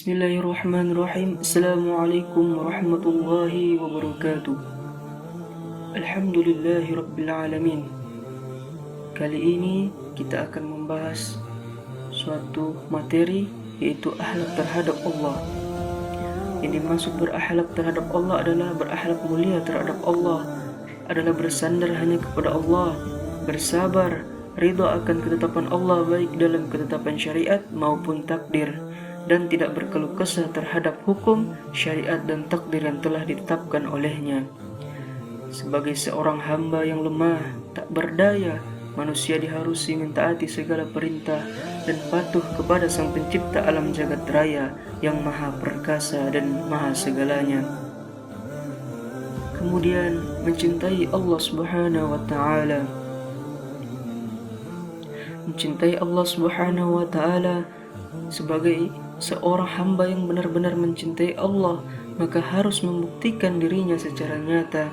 Bismillahirrahmanirrahim. Assalamualaikum warahmatullahi wabarakatuh. Alhamdulillahi rabbil alamin. Kali ini kita akan membahas suatu materi, yaitu akhlak terhadap Allah. Yang dimaksud berakhlak terhadap Allah adalah berakhlak mulia terhadap Allah, adalah bersandar hanya kepada Allah, bersabar, ridha akan ketetapan Allah baik dalam ketetapan syariat maupun takdir, dan tidak berkeluh kesah terhadap hukum, syariat dan takdir yang telah ditetapkan olehnya. Sebagai seorang hamba yang lemah, tak berdaya, manusia diharusi mentaati segala perintah dan patuh kepada Sang Pencipta alam jagat raya yang maha perkasa dan maha segalanya. Kemudian mencintai Allah Subhanahu wa Ta'ala. Mencintai Allah Subhanahu wa Ta'ala sebagai seorang hamba yang benar-benar mencintai Allah, maka harus membuktikan dirinya secara nyata.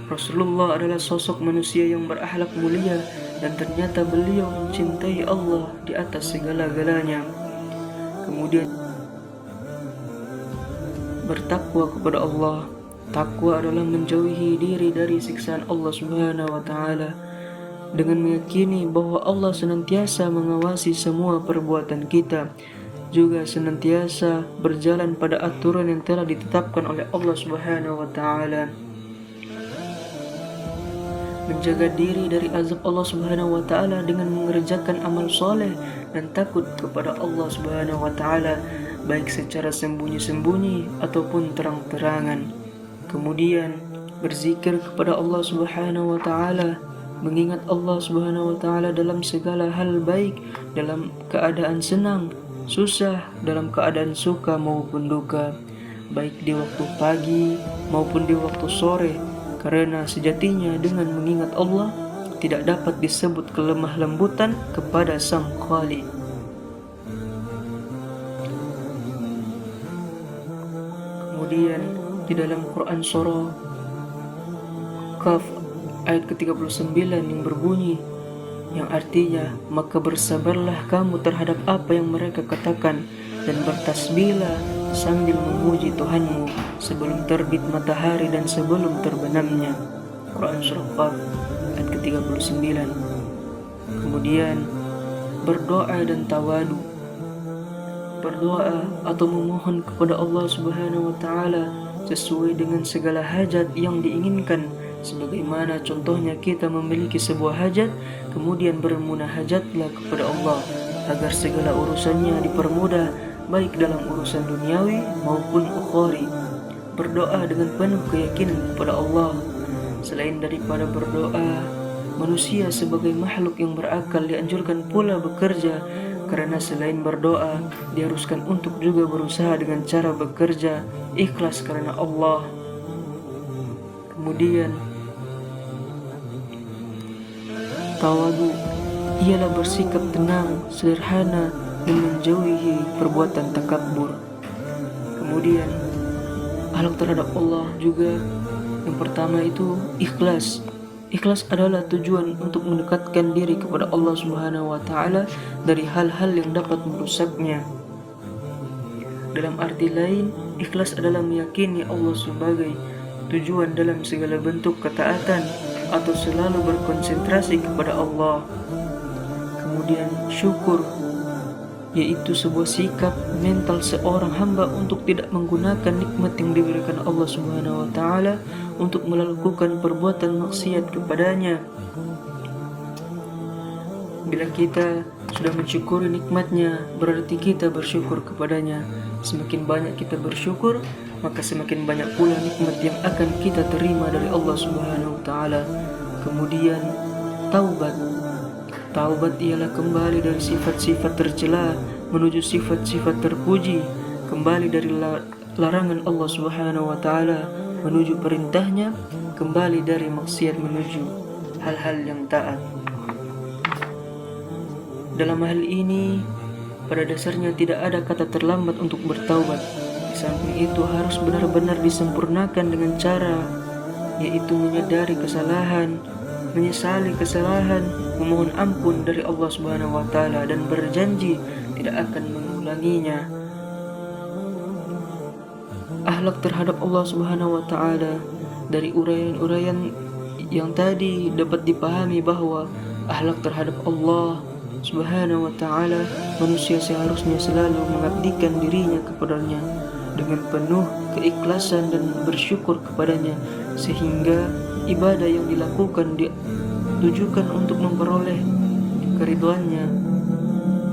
Rasulullah adalah sosok manusia yang berakhlak mulia, dan ternyata beliau mencintai Allah di atas segala-galanya. Kemudian bertakwa kepada Allah. Takwa adalah menjauhi diri dari siksaan Allah Subhanahu wa Ta'ala dengan meyakini bahwa Allah senantiasa mengawasi semua perbuatan kita, juga senantiasa berjalan pada aturan yang telah ditetapkan oleh Allah Subhanahu wa Ta'ala. Menjaga diri dari azab Allah Subhanahu wa Ta'ala dengan mengerjakan amal soleh dan takut kepada Allah Subhanahu wa Ta'ala, baik secara sembunyi-sembunyi ataupun terang-terangan. Kemudian berzikir kepada Allah Subhanahu wa Ta'ala, mengingat Allah Subhanahu wa Ta'ala dalam segala hal, baik dalam keadaan senang, susah, dalam keadaan suka maupun duka, baik di waktu pagi maupun di waktu sore, karena sejatinya dengan mengingat Allah tidak dapat disebut kelemah lembutan kepada Sang Khalik. Kemudian di dalam Quran surah Qaf ayat ke-39 yang berbunyi, yang artinya, maka bersabarlah kamu terhadap apa yang mereka katakan, dan bertasbihlah sambil memuji Tuhanmu sebelum terbit matahari dan sebelum terbenamnya. Quran Surah Qaf ayat ke-39. Kemudian berdoa dan tawadu. Berdoa atau memohon kepada Allah Subhanahu wa Ta'ala sesuai dengan segala hajat yang diinginkan, sebagaimana contohnya kita memiliki sebuah hajat, kemudian bermunahajatlah kepada Allah agar segala urusannya dipermudah, baik dalam urusan duniawi maupun ukhrawi. Berdoa dengan penuh keyakinan kepada Allah. Selain daripada berdoa, manusia sebagai makhluk yang berakal dianjurkan pula bekerja, karena selain berdoa, diharuskan untuk juga berusaha dengan cara bekerja ikhlas karena Allah. Kemudian tawadu ialah bersikap tenang, sederhana, dan menjauhi perbuatan takabur. Kemudian akhlak terhadap Allah juga yang pertama itu ikhlas. Ikhlas adalah tujuan untuk mendekatkan diri kepada Allah Subhanahu wa Ta'ala dari hal-hal yang dapat merusaknya. Dalam arti lain, ikhlas adalah meyakini Allah sebagai tujuan dalam segala bentuk ketaatan atau selalu berkonsentrasi kepada Allah. Kemudian syukur, yaitu sebuah sikap mental seorang hamba untuk tidak menggunakan nikmat yang diberikan Allah Subhanahu wa Ta'ala untuk melakukan perbuatan maksiat kepadanya. Bila kita sudah mensyukuri nikmatnya, berarti kita bersyukur kepadanya. Semakin banyak kita bersyukur, maka semakin banyak pula nikmat yang akan kita terima dari Allah Subhanahu wa Ta'ala. Kemudian taubat. Taubat ialah kembali dari sifat-sifat tercela menuju sifat-sifat terpuji, kembali dari larangan Allah Subhanahu wa Ta'ala menuju perintahnya, kembali dari maksiat menuju hal-hal yang taat. Dalam hal ini, pada dasarnya tidak ada kata terlambat untuk bertaubat. Di samping itu harus benar-benar disempurnakan dengan cara, yaitu menyadari kesalahan, menyesali kesalahan, memohon ampun dari Allah Subhanahu wa Ta'ala, dan berjanji tidak akan mengulanginya. Akhlak terhadap Allah Subhanahu wa taala. Dari uraian-uraian yang tadi dapat dipahami bahwa akhlak terhadap Allah Subhanahu wa taala, manusia seharusnya selalu mengabdikan dirinya kepadanya dengan penuh keikhlasan dan bersyukur kepadanya, sehingga ibadah yang dilakukan ditujukan untuk memperoleh keridhaannya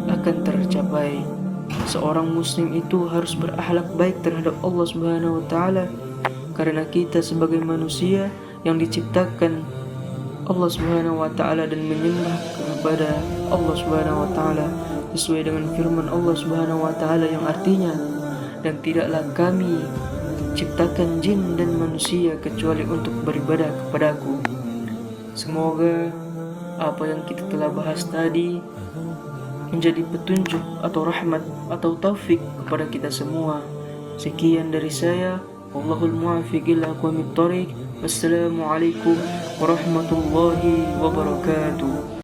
akan tercapai. Seorang muslim itu harus berakhlak baik terhadap Allah Subhanahu wa taala, karena kita sebagai manusia yang diciptakan Allah Subhanahu wa taala dan menyembah kepada Allah Subhanahu wa taala sesuai dengan firman Allah Subhanahu wa taala yang artinya, dan tidaklah kami ciptakan jin dan manusia kecuali untuk beribadah kepadaku. Semoga apa yang kita telah bahas tadi menjadi petunjuk atau rahmat atau taufik kepada kita semua. Sekian dari saya. Wallahul muwaffiq ila aqwamit thoriq. Wassalamualaikum warahmatullahi wabarakatuh.